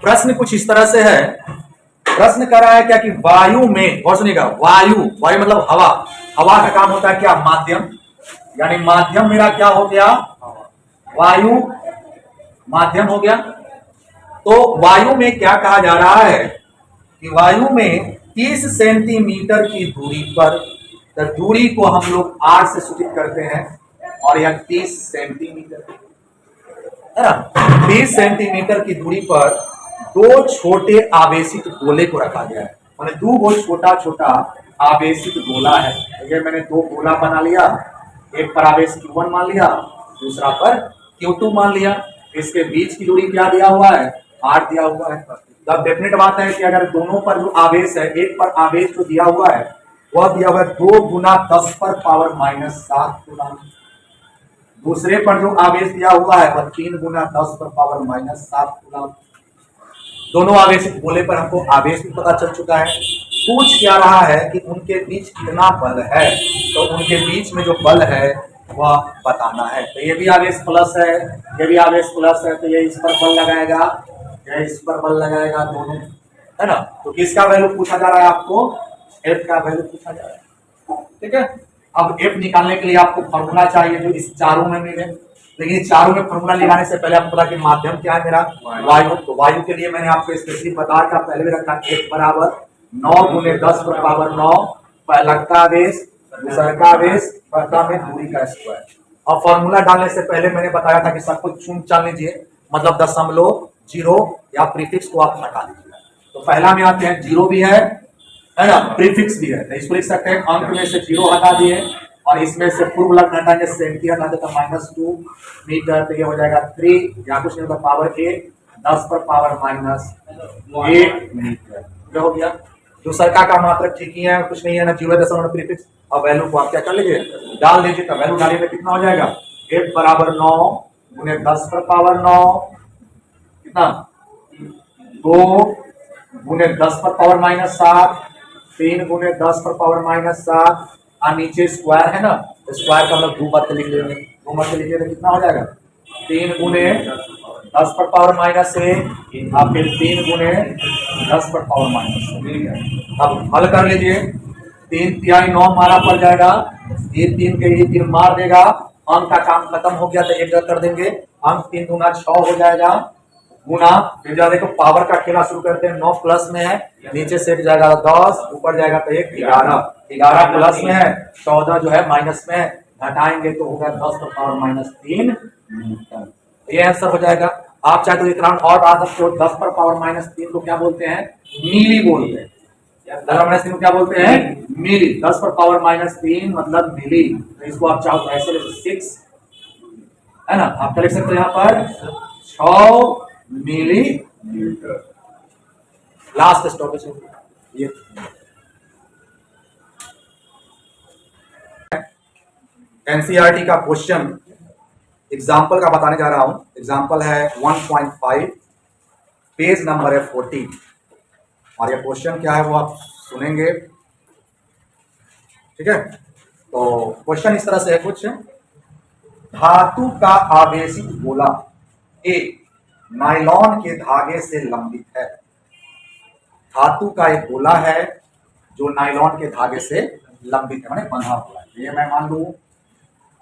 प्रश्न कुछ इस तरह से है। प्रश्न कर रहा है क्या कि वायु में, और सुनिएगा, वायु वायु मतलब हवा, हवा का काम होता है क्या, माध्यम, यानी माध्यम मेरा क्या हो गया, वायु माध्यम हो गया। तो वायु में क्या कहा जा रहा है कि वायु में 30 सेंटीमीटर की दूरी पर, तो दूरी को हम लोग आर से सूचित करते हैं, और यह 30 सेंटीमीटर है ना। 30 सेंटीमीटर की दूरी पर दो छोटे आवेशित गोले को रखा गया है, मैंने दो छोटा छोटा आवेशित गोला है। तो ये मैंने दो गोला बना लिया, एक पर आवेश Q1 मान लिया, दूसरा पर Q2 मान लिया। इसके बीच की दूरी क्या दिया हुआ है, 8 दिया हुआ है। तो अब डेफिनेट बात है कि अगर दोनों पर जो आवेश है, एक पर आवेश जो दिया हुआ है वह दिया हुआ है 2 गुना 10 पर पावर -7 गुना, दूसरे पर जो आवेश दिया हुआ है वह 3 गुना 10 पर पावर -7 गुना। दोनों आवेशित गोले पर हमको आवेश भी पता चल चुका है। पूछ क्या रहा है कि उनके बीच कितना बल है, तो उनके बीच में जो बल है वह बताना है। तो ये भी आवेश प्लस है, ये भी आवेश प्लस है, तो ये इस पर बल लगाएगा, ये इस पर बल लगाएगा, दोनों है ना। तो किसका वैल्यू पूछा जा रहा है आपको, एफ का वैल्यू पूछा जा रहा है। ठीक है, अब एफ निकालने के लिए आपको फॉर्मूला चाहिए जो इस चारों में मिले, लेकिन चारों में फॉर्मूला लगाने से पहले आपको पता कि माध्यम क्या है मेरा, वायु। तो वायु के लिए मैंने आपको स्पेशली बता का पहले भी रखा, एक बराबर 9 गुने 10 पर पावर 9, पहला का आवेश, दूसरा का आवेश, बटा में दूरी का स्क्वायर। और फॉर्मूला डालने से पहले मैंने बताया था कि सब कुछ चुन चाल लीजिए, मतलब दशमलव, जीरो या प्रीफिक्स को आप हटा दीजिए। तो पहला में आते हैं, जीरो भी है ना, प्रीफिक्स भी है, तो इसको लिख सकते हैं अंक में से जीरो हटा दिए, और इसमें से पूर्व लग्न हटाएंगे, सेंटी हटा देता -2 मीटर, तो ये हो जाएगा 3 या कुछ नहीं होगा पावर 8, 10 पर पावर -1 मीटर। क्या हो गया, दूसरा का मात्रक ठीक ही है, कुछ नहीं है ना, 0.9 प्रीफिक्स। अब वैल्यू को आप क्या कर लीजिए, डाल दीजिए, तो वैल्यू डालिए तो कितना हो जाएगा, f बराबर 9 गुने 10 पर पावर 9, कितना 2 गुने 10 पर पावर -7, 3 गुने 10 पर पावर -7, और नीचे स्क्वायर है ना, स्क्वायर का मतलब 2 बार लिख लेंगे, 2 बार लिखिए तो कितना हो जाएगा, 3 गुने 10 पर पावर -1, और फिर 3 गुने 10 पर पावर -1। अब हल कर लीजिए, 3 तिहाई 9 मारा पड़ जाएगा, ये 3 के ये 3 मार देगा, अंक का काम खत्म हो गया, तो एक जगह कर देंगे, अंक 3 गुना 6 हो जाएगा, गुना फिर जा देखो पावर का खेला शुरू करते हैं, 9 प्लस में है, नीचे से जाएगा 10, ऊपर जाएगा तो 1, 11 प्लस में है, 14 जो है माइनस में है, घटाएंगे तो होगा 10 पर पावर -3 मीटर। ये आंसर हो जाएगा। आप चाहे तो एक राउंड और आ सकते हो, 10 पर पावर -3 को क्या बोलते हैं, मिली बोलते हैं, 10 -3 को क्या बोलते हैं, मिली। 10 पर पावर -3 मतलब मिली, तो इसको आप चाहो तो ऐसे ले 6 है ना, आप क्या लिख सकते हैं यहाँ पर 6 मिली मीटर। लास्ट स्टॉपेज ये एनसीईआरटी का क्वेश्चन एग्जाम्पल का बताने जा रहा हूं। एग्जाम्पल है 1.5, पेज नंबर है 40, और ये क्वेश्चन क्या है वो आप सुनेंगे। ठीक है, तो क्वेश्चन इस तरह से है कुछ, धातु का आवेशित गोला ए नायलॉन के धागे से लंबित है। धातु का एक गोला है जो नायलॉन के धागे से लंबित है, माने बंधा हुआ है। ये मैं मान लू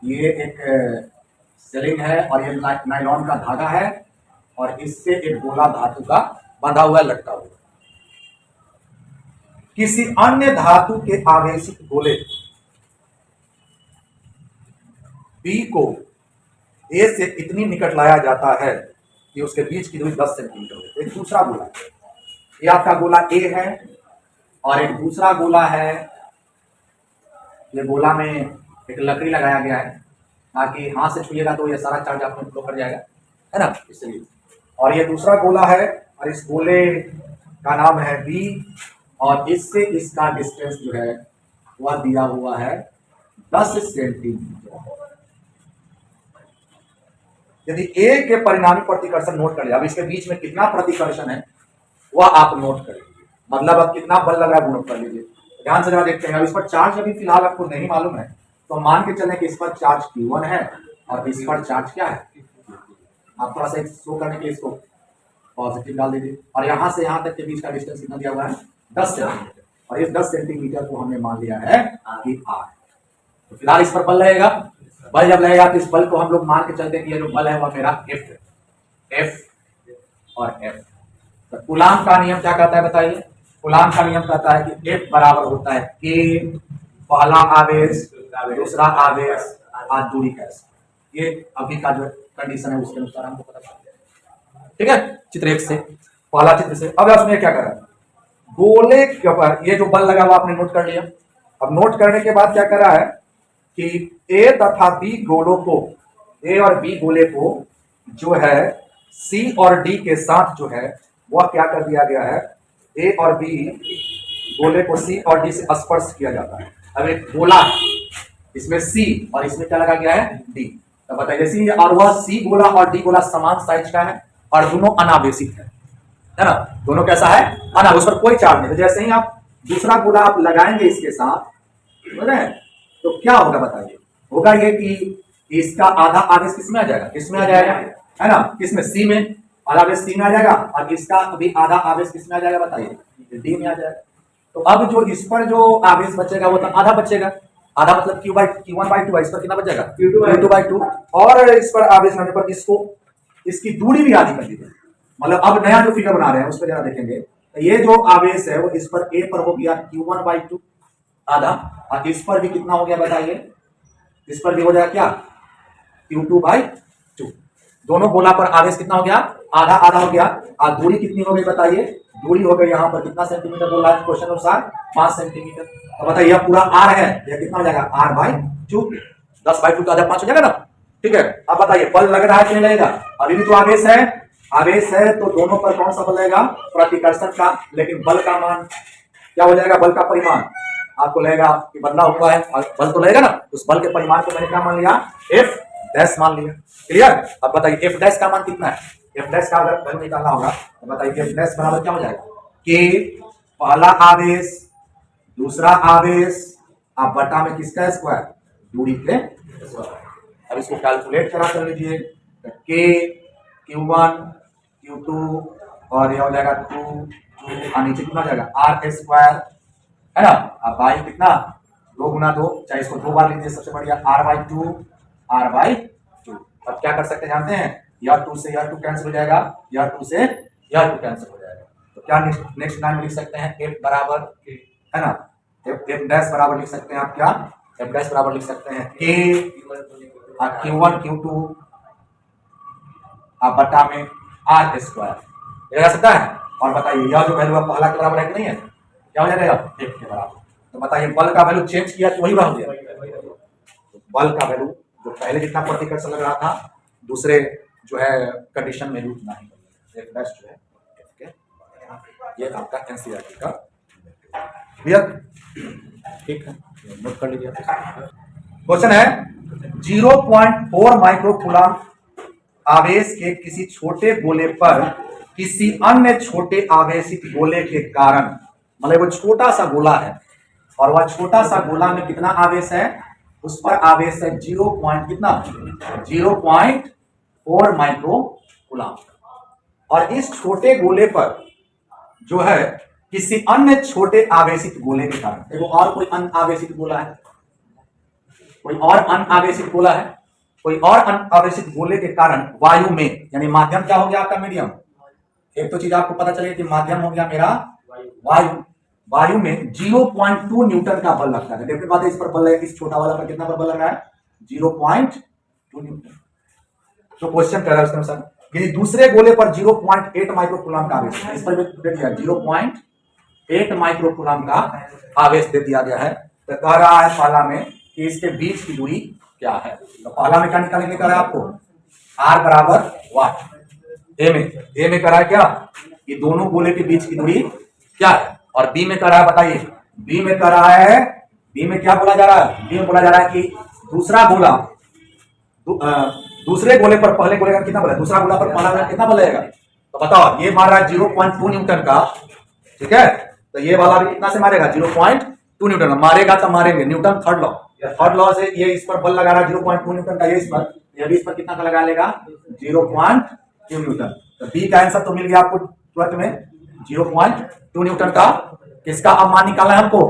ये एक सिलिंग है, और ये नायलॉन का धागा है, और इससे एक गोला धातु का बंधा हुआ है, लटका हुआ। किसी अन्य धातु के आवेशित गोले बी को ए से इतनी निकट लाया जाता है कि उसके बीच की दूरी 10 सेंटीमीटर हो। एक दूसरा गोला, ये आपका गोला ए है, और एक दूसरा गोला है, ये गोला में एक लकड़ी लगाया गया है ताकि हाथ से छुएगा तो ये सारा चार्ज आप में फ्लो कर जाएगा, है ना, इसलिए। और ये दूसरा गोला है, और इस गोले का नाम है बी, और इससे इसका डिस्टेंस जो है वह दिया हुआ है 10 सेंटीमीटर। यदि ए के परिणामी प्रतिकर्षण नोट कर लिया, अब इसके बीच में कितना प्रतिकर्षण है वह आप नोट कर लीजिए, मतलब अब कितना बल लगा है वो नोट कर लीजिए। ध्यान से जरा देखते हैं। अब इस पर चार्ज अभी फिलहाल आपको नहीं मालूम है, तो मान के चलें कि इस पर चार्ज Q1 है और इस पर चार्ज क्या है, आप थोड़ा सा शो करने के लिए इसको पॉजिटिव डाल दीजिए। और यहाँ से यहाँ तक के बीच का डिस्टेंस कितना दिया हुआ है 10 सेंटीमीटर, और इस 10 सेंटीमीटर को हमने मान लिया है कि R। तो फिलहाल इस पर बल लगेगा। बल जब लगेगा तो इस बल को हम लोग मान के चलते हैं कि ये जो बल है वह मेरा F और F। तो कूलाम का नियम क्या कहता है बताइए? कूलाम का नियम कहता है कि F बराबर होता है K, पहला आवेश, दूसरा आवेश और दूरी का। ये अभी का जो कंडीशन है उसके अनुसार हमको पता चल जाएगा। ठीक है, चित्र 1 से, पहला चित्र से। अब उसमें क्या कर रहा है, गोले के ऊपर ये जो बल लगा हुआ आपने नोट कर लिया। अब नोट करने के बाद क्या कर रहा है कि ए तथा बी गोलों को, ए और बी गोले को जो है सी और डी के साथ जो है वह क्या कर दिया गया है, ए और बी गोले को सी और डी से स्पर्श किया जाता है। अब एक गोला है, इसमें सी और इसमें क्या लगा गया है डी। तो बताइए सी और वह सी गोला और डी गोला समान साइज का है और दोनों अनावेशित है ना, दोनों कैसा है अनावेशित, उस पर कोई चार्ज नहीं। तो जैसे ही आप दूसरा गोला आप लगाएंगे इसके साथ, समझ रहे हैं, तो क्या होगा बताइए? होगा ये कि इसका आधा आवेश किसमें आ जाएगा, किसमें आ जाएगा, है ना, किसमें, सी में, आधा आवेश सी में आ जाएगा, और इसका भी आधा आवेश किसमें आ जाएगा बताइए, डी में आ जाएगा। तो अब जो इस पर जो आवेश बचेगा वो तो आधा बचेगा, आधा मतलब Q1/2, इस पर कितना बचेगा Q2/2, और इस पर आवेश आने पर इसको इसकी दूरी भी आधी कर दीजिए। मतलब अब नया जो फिगर बना रहे हैं उस पर जरा देखेंगे, तो ये जो आवेश है वो इस पर ए पर हो गया Q1/2 आधा, और इस पर भी कितना हो गया बताइए, इस पर भी हो जाएगा क्या Q2/2। दोनों गोला पर आवेश कितना हो गया, आधा आधा हो गया। और दूरी कितनी हो गई बताइए, दूरी हो गई यहाँ पर कितना सेंटीमीटर बोला है क्वेश्चन अनुसार, 5 सेंटीमीटर। तो बताइए यह पूरा R है, यह कितना हो जाएगा R/2, 10/2 का आधा 5 हो जाएगा ना। ठीक है, अब बताइए बल लग रहा है कि नहीं लगेगा? अभी भी तो आवेश है, आवेश है तो दोनों पर कौन सा बल लगेगा, प्रतिकर्षण का। लेकिन बल का मान क्या हो जाएगा, बल का परिमाण आपको लगेगा कि बदला हुआ है, बल तो लगेगा ना, उस बल के परिमाण को मैंने क्या मान लिया, F डैश मान लिया। क्लियर? अब बताइए F डैश का मान कितना है, F डैश का अगर वैल्यू निकालना होगा तो बताइए F डैश बराबर क्या हो जाएगा, K पहला आवेश, दूसरा आवेश, आप बटा में किसका स्क्वायर, दूरी के स्क्वायर। अब इसको कैलकुलेट करा कर लीजिए, K Q1 Q2 और ये हो जाएगा 2 नीचे कितना हो जाएगा R स्क्वायर, है ना। अब बाई कितना 2 गुना 2, चाहे इसको 2 बार लीजिए सबसे बढ़िया, R/2 R/2। अब क्या कर सकते हैं जानते हैं, यह 2 से यह 2 कैंसिल हो जाएगा, यह 2 से यह 2 कैंसिल हो जाएगा। तो क्या नेक्स्ट लाइन में लिख सकते हैं F बराबर, है ना, F डैश बराबर लिख सकते हैं आप, क्या F डैश बराबर लिख सकते हैं K Q1 Q2 आप बटा में R स्क्वायर जा सकता है। और बताइए यह जो वैल्यू पहला के बराबर है कि नहीं है, क्या हो जाएगा F के बराबर। तो बताइए बल का वैल्यू चेंज किया तो वही हो गया, तो बल का वैल्यू जो पहले जितना प्रतिकर्षण लग रहा था दूसरे जो है कंडीशन में रूप नहीं बदलेगा। F डैश जो है F के, ये आपका एनसीईआरटी का क्लियर, ठीक है, नोट कर लीजिए। क्वेश्चन है 0.4 माइक्रोकूलम आवेश के किसी छोटे गोले पर किसी अन्य छोटे आवेशित गोले के कारण, मतलब वो छोटा सा गोला है और वह छोटा सा गोला में कितना आवेश है, उस पर आवेश है 0.4 माइक्रोकूलम। और इस छोटे गोले पर जो है किसी अन्य छोटे आवेशित गोले के कारण, देखो और कोई अनावेशित गोला है, कोई और अनावेशित गोला है, कोई और अनावेशित गोले के कारण वायु में, यानी माध्यम क्या हो गया आपका मीडियम, एक तो चीज आपको पता चले कि माध्यम हो गया मेरा वायु, वायु में 0.2 न्यूटन का बल लगता है। डेफिनेट बात है, इस पर बल है, इस छोटा वाला पर कितना बल लग रहा है 0.2 न्यूटन। तो क्वेश्चन कर रहा है उसके अनुसार यदि दूसरे गोले पर 0.8 माइक्रोकूलम का आवेश, इस पर दे दिया 0.8 माइक्रोकूलम का आवेश दे दिया गया है। तो कह रहा है पहला में कि इसके बीच की दूरी क्या है। तो पहला में क्या निकालने का है आपको, R बराबर वाट, ए में कह रहा है क्या, ये दोनों गोले के बीच की दूरी क्या है। और बी में कह रहा है, बताइए बी में कह रहा है, बी में क्या बोला जा रहा है, बी में बोला जा रहा है कि दूसरा गोला, दूसरे गोले पर पहले गोले का कितना बल है, दूसरा गोला पर पहला गोला कितना बल लगेगा। तो बताओ ये मार रहा है 0.2 न्यूटन का, ठीक है, तो ये वाला भी कितना से मारेगा 0.2 न्यूटन मारेगा, तो मारेंगे न्यूटन थर्ड लॉ से ये इस पर बल लगा रहा है 0.2 न्यूटन का, ये इस पर, ये भी इस पर कितना का लगा लेगा 0.2 न्यूटन। तो बी का आंसर तो मिल गया आपको तुरंत में 0.2 न्यूटन का। किसका अब मान निकालना है हमको?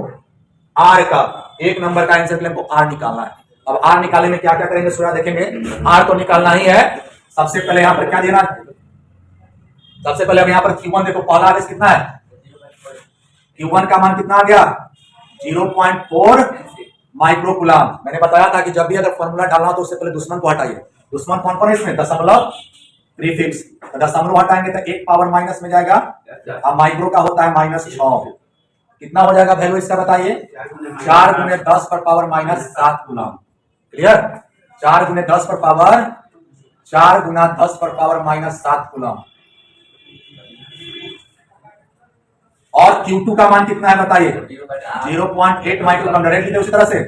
आर का। एक नंबर का आंसर के लिए हमको आर निकालना है। अब आर निकालने में क्या क्या करेंगे सोया देखेंगे। आर तो निकालना ही है। सबसे पहले यहां पर क्या देना है? सबसे पहले अब यहां पर Q1 देखो, पहला आवेश कितना है? Q1 का मान कितना आ गया? 0.4 माइक्रोकूलम। मैंने बताया था कि जब भी अगर फॉर्मूला डालना हो तो उससे पहले दुश्मन को हटाइए। दुश्मन कौन कौन है इसमें? दशमलव, प्रीफिक्स। तो दशमलव हटाएंगे तो एक पावर माइनस में जाएगा। अब माइक्रो का होता है -6। कितना हो जाएगा वैल्यू इसका बताइए? 4 गुने 10 पर पावर -7 कूलम। क्लियर? 4 गुने 10 पर पावर 4 गुना 10 पर पावर -7 कूलम। और Q2 का मान कितना है बताइए? 0.8 माइक्रोकूलम। डायरेक्ट लिखे उसी तरह से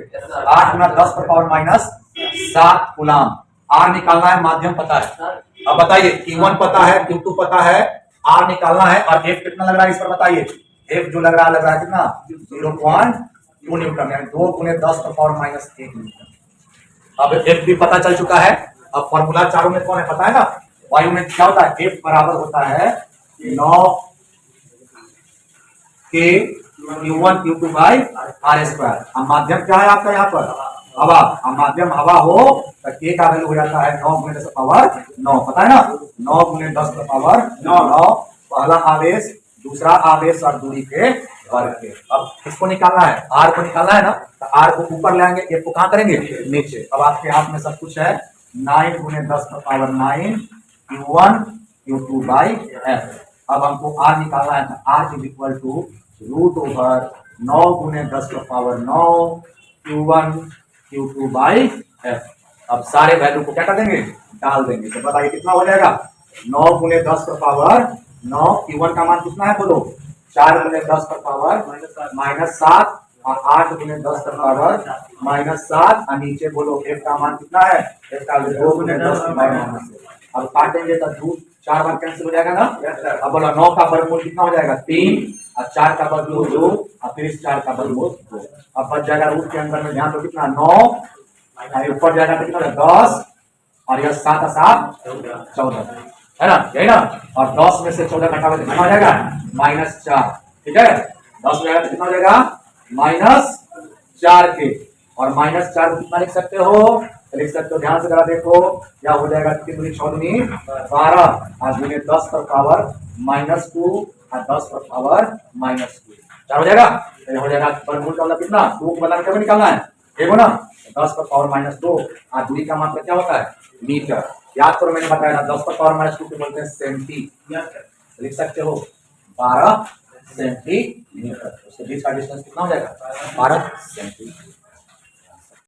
8 गुना 10 पर पावर -7 कूलम। आर निकालना है, माध्यम पता है। अब बताइए Q1 पता है, Q2 पता है, आर निकालना है। और F कितना लग रहा है इस पर बताइए? F जो लग रहा है कितना? 0.2 न्यूटन, यानी 2 गुने 10 पर पावर -1 न्यूटन। अब F भी पता चल चुका है। अब फॉर्मूला चारों में कौन है पता है ना? वायु में क्या होता है? F बराबर होता है 9 के Q1 Q2 by are square. अब माध्यम क्या है आपका यहाँ पर? हवा। अब माध्यम हवा हो तो K का वैल्यू हो जाता है 9 गुने 10 पावर 9। पता है ना? 9 गुने 10 पावर 9। पहला आवेश, दूसरा आवेश और दूरी के वर्ग के। अब किसको निकालना है? आर को निकालना है ना? तो आर को ऊपर लाएंगे, F को कहां करेंगे? नीचे। अब आपके हाथ में सब कुछ है। 9 गुने 10 power 9 Q1 Q2 by F। अब हमको आर निकालना है। तो आर इज इक्वल टू √9 गुने 10 power 9 Q1 Q2 by F। अब सारे वैल्यू को क्या कर देंगे? डाल देंगे। तो बताइए कितना हो जाएगा? 9 गुने 10 पावर 9। Q1 का मान कितना है बोलो? 4 गुने 10 पावर -7 और 8 गुने 10 पावर -7। और नीचे बोलो F का मान कितना है? F का 2 गुने 10 -7। अब काटेंगे तो 2 4 बार कैंसिल हो जाएगा ना? अब बोलो 9 का वर्गमूल कितना हो जाएगा? 3 और 4 का वर्गमूल 2 और फिर इस 4 का वर्गमूल 2। अब बच जाएगा रूट के अंदर में ध्यान दो कितना? 9 ऊपर जाएगा तो कितना? 10 और यह 7 और 7 14 है ना? यही ना? और 10 में से 14 घटावे तो कितना हो जाएगा? -4। ठीक है? 10 में तो कितना हो जाएगा? -4 के। और -4 को कितना लिख सकते हो? लिख सकते हो, ध्यान से जरा देखो क्या हो जाएगा। 3 दूनी 6 दूनी 12 और गुने 10 पर पावर -2 और 10 पर पावर -2। क्या हो जाएगा? ये हो जाएगा वर्गमूल का मतलब कितना? 2 को बदल के निकालना है। देखो ना, 10 पर पावर -2 और दूरी का मतलब क्या होता है? मीटर। याद करो मैंने बताया ना, 10 पर पावर -2 को बोलते हैं सेंटीमीटर। लिख सकते हो 12 सेंटीमीटर। उसके बीच का डिस्टेंस कितना हो जाएगा? 12 सेंटीमीटर।